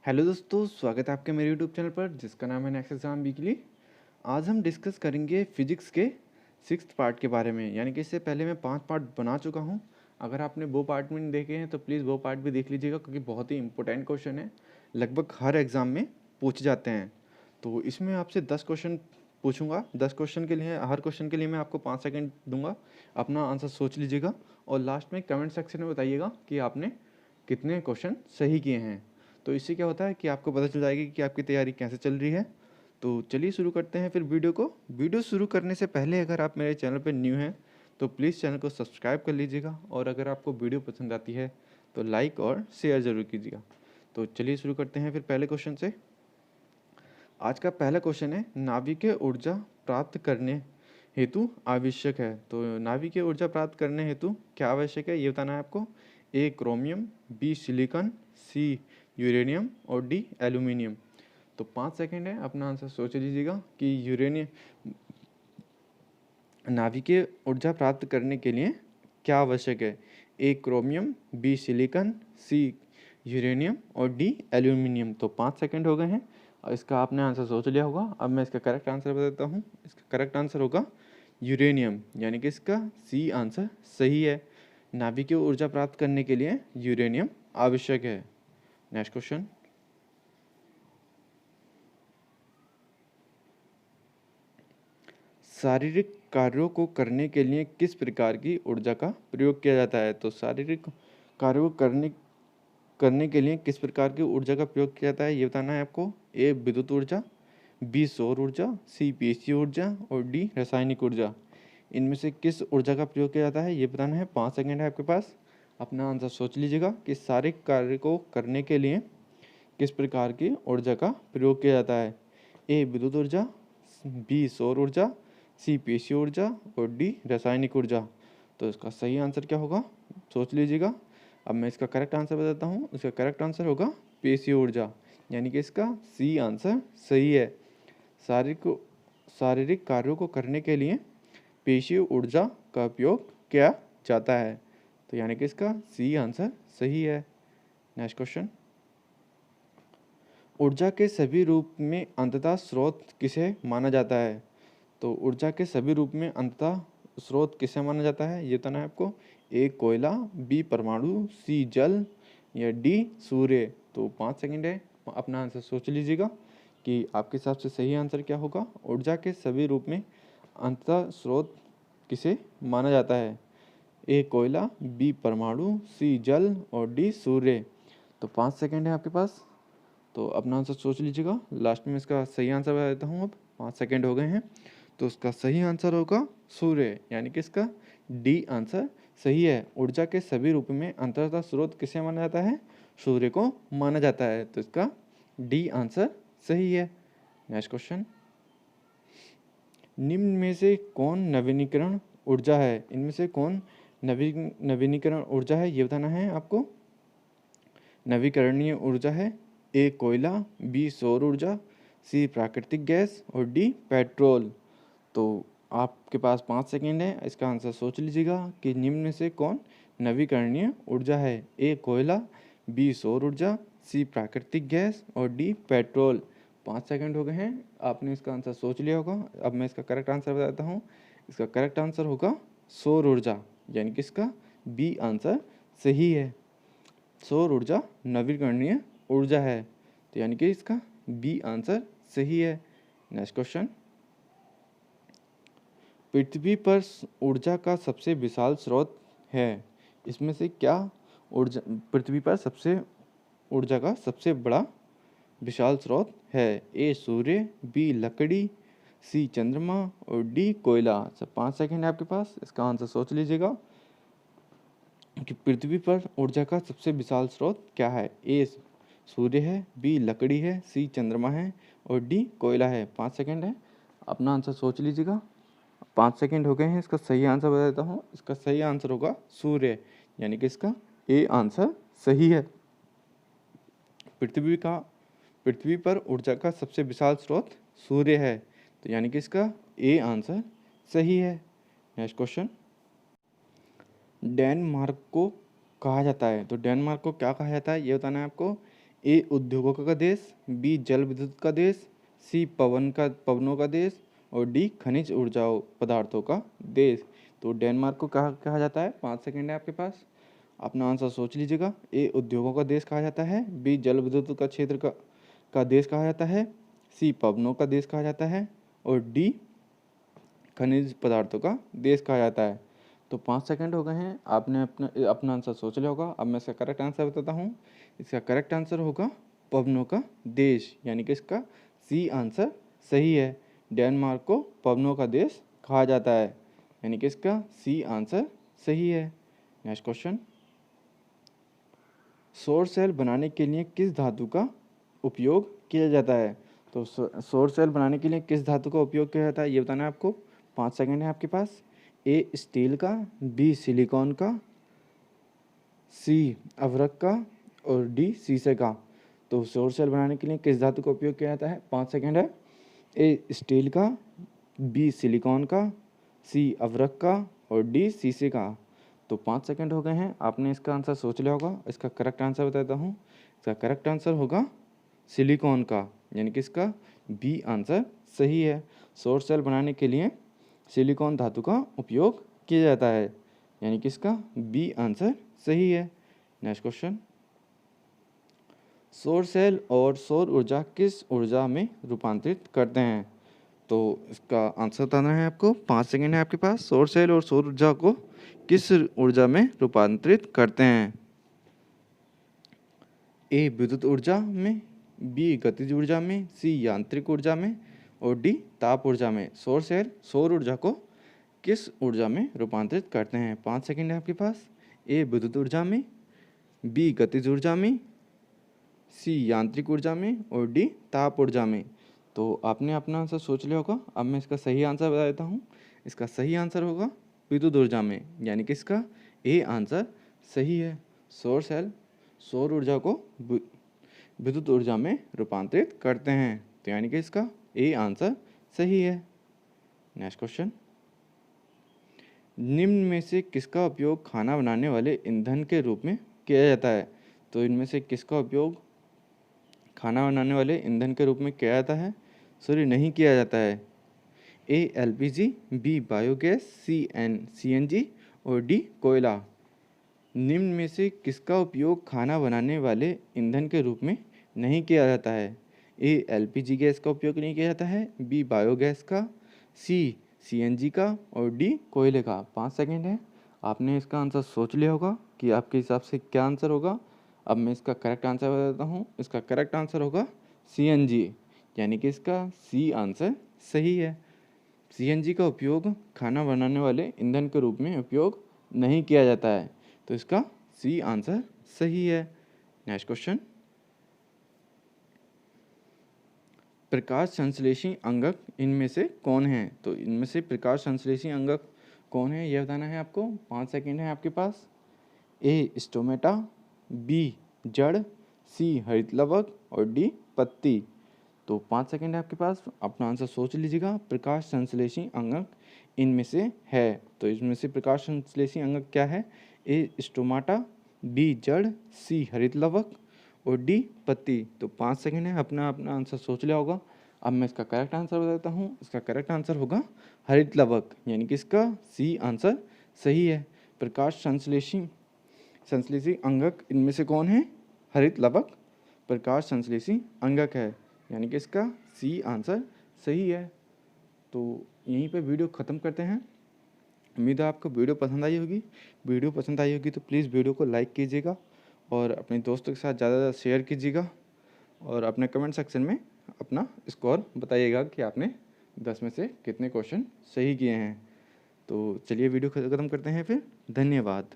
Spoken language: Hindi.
हेलो दोस्तों, स्वागत है आपके मेरे यूट्यूब चैनल पर जिसका नाम है नेक्स्ट एग्जाम वीकली। आज हम डिस्कस करेंगे फिजिक्स के 6th पार्ट के बारे में। यानी कि इससे पहले मैं 5 पार्ट बना चुका हूं। अगर आपने वो पार्ट में नहीं देखे हैं तो प्लीज़ वो पार्ट भी देख लीजिएगा, क्योंकि बहुत ही इंपॉर्टेंट क्वेश्चन है, लगभग हर एग्ज़ाम में पूछे जाते हैं। तो इसमें आपसे 10 क्वेश्चन पूछूंगा। 10 क्वेश्चन के लिए, हर क्वेश्चन के लिए मैं आपको 5 सेकेंड दूंगा, अपना आंसर सोच लीजिएगा और लास्ट में कमेंट सेक्शन में बताइएगा कि आपने कितने क्वेश्चन सही किए हैं। तो इससे क्या होता है कि आपको पता चल जाएगी कि आपकी तैयारी कैसे चल रही है। तो चलिए शुरू करते हैं फिर वीडियो को। वीडियो शुरू करने से पहले अगर आप मेरे चैनल पर न्यू हैं तो प्लीज़ चैनल को सब्सक्राइब कर लीजिएगा, और अगर आपको वीडियो पसंद आती है तो लाइक और शेयर ज़रूर कीजिएगा। तो चलिए शुरू करते हैं फिर पहले क्वेश्चन से। आज का पहला क्वेश्चन है, नाभिकीय ऊर्जा प्राप्त करने हेतु आवश्यक है। तो नाभिकीय ऊर्जा प्राप्त करने हेतु क्या आवश्यक है ये बताना है आपको। ए क्रोमियम, बी सिलिकॉन, सी यूरेनियम और डी एल्यूमिनियम। तो 5 सेकंड है, अपना आंसर सोच लीजिएगा कि यूरेनियम नाभिकीय ऊर्जा प्राप्त करने के लिए क्या आवश्यक है। ए क्रोमियम, बी सिलिकॉन, सी यूरेनियम और डी एल्यूमिनियम। तो 5 सेकंड हो गए हैं और इसका आपने आंसर सोच लिया होगा। अब मैं इसका करेक्ट आंसर बताता हूँ। इसका करेक्ट आंसर होगा यूरेनियम, यानी कि इसका सी आंसर सही है। नाभिकीय ऊर्जा प्राप्त करने के लिए यूरेनियम आवश्यक है। Next question. शारीरिक कार्यों को करने के लिए किस प्रकार की ऊर्जा का प्रयोग किया जाता है। तो शारीरिक कार्यों को करने के लिए किस प्रकार की ऊर्जा का प्रयोग किया जाता है ये बताना है आपको। ए विद्युत ऊर्जा, बी सौर ऊर्जा, सी पेशीय ऊर्जा और डी रासायनिक ऊर्जा। इनमें से किस ऊर्जा का प्रयोग किया जाता है ये बताना है। 5 सेकंड है आपके पास, अपना आंसर सोच लीजिएगा कि शारीरिक कार्य को करने के लिए किस प्रकार की ऊर्जा का प्रयोग किया जाता है। ए विद्युत ऊर्जा, बी सौर ऊर्जा, सी पेशीय ऊर्जा और डी रासायनिक ऊर्जा। तो इसका सही आंसर क्या होगा सोच लीजिएगा। अब मैं इसका करेक्ट आंसर बताता हूँ। इसका करेक्ट आंसर होगा पेशीय ऊर्जा, यानी कि इसका सी आंसर सही है। शारीरिक कार्यों को करने के लिए पेशीय ऊर्जा का उपयोग किया जाता है। तो यानी कि इसका सी आंसर सही है। Next question. ऊर्जा के सभी रूप में अंततः स्रोत किसे माना जाता है। तो ऊर्जा के सभी रूप में अंततः स्रोत किसे माना जाता है ये बताना है आपको। ए कोयला, बी परमाणु, सी जल या डी सूर्य। तो 5 सेकंड है, अपना आंसर सोच लीजिएगा कि आपके हिसाब से सही आंसर क्या होगा। ऊर्जा के सभी रूप में अंततः स्रोत किसे माना जाता है। ए कोयला, बी परमाणु, सी जल और डी सूर्य। तो 5 सेकंड है आपके पास, तो अपना आंसर सोच लीजिएगा। लास्ट में इसका सही आंसर बता देता हूँ। अब 5 सेकंड हो गए हैं, तो इसका सही आंसर होगा सूर्य, यानी कि इसका डी आंसर सही है। ऊर्जा के सभी रूप में अंततः स्रोत किसे माना जाता है, सूर्य को माना जाता है। तो इसका डी आंसर सही है। Next question. निम्न में से कौन नवीनीकरण ऊर्जा है। इनमें से कौन नवीनीकरण ऊर्जा है ये बताना है आपको। नवीकरणीय ऊर्जा है ए कोयला, बी सौर ऊर्जा, सी प्राकृतिक गैस और डी पेट्रोल। तो आपके पास 5 सेकेंड है, इसका आंसर सोच लीजिएगा कि निम्न में से कौन नवीकरणीय ऊर्जा है। ए कोयला, बी सौर ऊर्जा, सी प्राकृतिक गैस और डी पेट्रोल। 5 सेकेंड हो गए हैं, आपने इसका आंसर सोच लिया होगा। अब मैं इसका करेक्ट आंसर बताता हूँ। इसका करेक्ट आंसर होगा सौर ऊर्जा, यानी कि इसका बी आंसर सही है। सौर ऊर्जा नवीकरणीय ऊर्जा है, तो यानी कि इसका बी आंसर सही है। Next question. पृथ्वी पर ऊर्जा का सबसे विशाल स्रोत है। इसमें से क्या ऊर्जा पृथ्वी पर सबसे ऊर्जा का सबसे बड़ा विशाल स्रोत है। ए सूर्य, बी लकड़ी, सी चंद्रमा और डी कोयला। सब 5 सेकंड है आपके पास, इसका आंसर सोच लीजिएगा कि पृथ्वी पर ऊर्जा का सबसे विशाल स्रोत क्या है। ए सूर्य है, बी लकड़ी है, सी चंद्रमा है और डी कोयला है। 5 सेकंड है, अपना आंसर सोच लीजिएगा। 5 सेकंड हो गए हैं, इसका सही आंसर बता देता हूँ। इसका सही आंसर होगा सूर्य, यानी कि इसका ए आंसर सही है। पृथ्वी पर ऊर्जा का सबसे विशाल स्रोत सूर्य है, तो यानी कि इसका ए आंसर सही है। Next question. डेनमार्क को कहा जाता है। तो डेनमार्क को क्या कहा जाता है ये बताना है आपको। ए उद्योगों का देश, बी जल विद्युत का देश, सी पवनों का देश और डी खनिज ऊर्जा पदार्थों का देश। तो डेनमार्क को कहा जाता है, 5 सेकंड है आपके पास, अपना आंसर सोच लीजिएगा। ए उद्योगों का देश कहा जाता है, बी जल विद्युत का क्षेत्र का देश कहा जाता है, सी पवनों का देश कहा जाता है और डी खनिज पदार्थों का देश कहा जाता है। तो 5 सेकंड हो गए हैं, आपने अपना आंसर सोच लिया होगा। अब मैं इसका करेक्ट आंसर बताता हूँ। इसका करेक्ट आंसर होगा पवनों का देश, यानी कि इसका सी आंसर सही है। डेनमार्क को पवनों का देश कहा जाता है, यानी कि इसका सी आंसर सही है। नेक्स्ट क्वेश्चन, सौर सेल बनाने के लिए किस धातु का उपयोग किया जाता है? तो सौर सेल बनाने के लिए किस धातु का उपयोग किया जाता है ये बताना है आपको। 5 सेकंड है आपके पास। ए स्टील का, बी सिलिकॉन का, सी अभ्रक का और डी शीशे का। तो सौर सेल बनाने के लिए किस धातु का उपयोग किया जाता है? 5 सेकंड है। ए स्टील का, बी सिलिकॉन का, सी अभ्रक का और डी शीशे का। तो 5 सेकंड हो गए हैं, आपने इसका आंसर सोच लिया होगा। इसका करेक्ट आंसर बताता हूँ। इसका करेक्ट आंसर होगा सिलिकॉन का, यानी कि इसका बी आंसर सही है। सौर सेल बनाने के लिए सिलिकॉन धातु का उपयोग किया जाता है, यानी कि इसका बी आंसर सही है। नेक्स्ट क्वेश्चन, सौर सेल और सौर ऊर्जा किस ऊर्जा में रूपांतरित करते हैं? तो इसका आंसर बताना है आपको। 5 सेकंड है आपके पास। सौर सेल और सौर ऊर्जा को किस ऊर्जा में रूपांतरित करते हैं? ए विद्युत ऊर्जा में, बी गतिज ऊर्जा में, सी यांत्रिक ऊर्जा में और डी ताप ऊर्जा में। सौर सेल सौर ऊर्जा को किस ऊर्जा में रूपांतरित करते हैं? 5 सेकंड है आपके पास। ए विद्युत ऊर्जा में, बी गतिज ऊर्जा में, सी यांत्रिक ऊर्जा में और डी ताप ऊर्जा में। तो आपने अपना आंसर सोच लिया होगा। अब मैं इसका सही आंसर बता देता हूँ। इसका सही आंसर होगा विद्युत ऊर्जा में, यानी कि इसका ए आंसर सही है। सौर सेल सौर ऊर्जा को विद्युत ऊर्जा में रूपांतरित करते हैं, तो यानी कि इसका ए आंसर सही है। नेक्स्ट क्वेश्चन, निम्न में से किसका उपयोग खाना बनाने वाले ईंधन के रूप में किया जाता है? तो इनमें से किसका उपयोग खाना बनाने वाले ईंधन के रूप में किया जाता है? सॉरी, नहीं किया जाता है। ए एलपीजी, बी बायोगैस, सी सीएनजी और डी कोयला। निम्न में से किसका उपयोग खाना बनाने वाले ईंधन के रूप में नहीं किया जाता है? ए एलपीजी गैस का उपयोग नहीं किया जाता है, बी बायोगैस का, सी सीएनजी का और डी कोयले का। 5 सेकंड है, आपने इसका आंसर सोच लिया होगा कि आपके हिसाब से क्या आंसर होगा। अब मैं इसका करेक्ट आंसर बताता हूँ। इसका करेक्ट आंसर होगा सीएनजी, यानी कि इसका सी आंसर सही है। सीएनजी का उपयोग खाना बनाने वाले ईंधन के रूप में उपयोग नहीं किया जाता है, तो इसका सी आंसर सही है। नेक्स्ट क्वेश्चन, प्रकाश संश्लेषी अंगक इनमें से कौन है? तो इनमें से प्रकाश संश्लेषी अंगक कौन है यह बताना है आपको। 5 सेकंड है आपके पास। ए स्टोमेटा, बी जड़, सी हरित लवक और डी पत्ती। तो 5 सेकंड है आपके पास, अपना आंसर सोच लीजिएगा। प्रकाश संश्लेषी अंगक इनमें से है, तो इसमें से प्रकाश संश्लेषी अंगक क्या है? ए स्टोमाटा, बी जड़, सी हरित लवक और डी पत्ती। तो 5 सेकंड है, अपना आंसर सोच लिया होगा। अब मैं इसका करेक्ट आंसर बताता हूँ। इसका करेक्ट आंसर होगा हरित लवक, यानी कि इसका सी आंसर सही है। प्रकाश संश्लेषी अंगक इनमें से कौन है? हरित लवक प्रकाश संश्लेषी अंगक है, यानी कि इसका सी आंसर सही है। तो यहीं पे वीडियो ख़त्म करते हैं। उम्मीद है आपको वीडियो पसंद आई होगी। वीडियो पसंद आई होगी तो प्लीज़ वीडियो को लाइक कीजिएगा और अपने दोस्तों के साथ ज़्यादा शेयर कीजिएगा और अपने कमेंट सेक्शन में अपना स्कोर बताइएगा कि आपने 10 में से कितने क्वेश्चन सही किए हैं। तो चलिए वीडियो ख़त्म करते हैं फिर। धन्यवाद।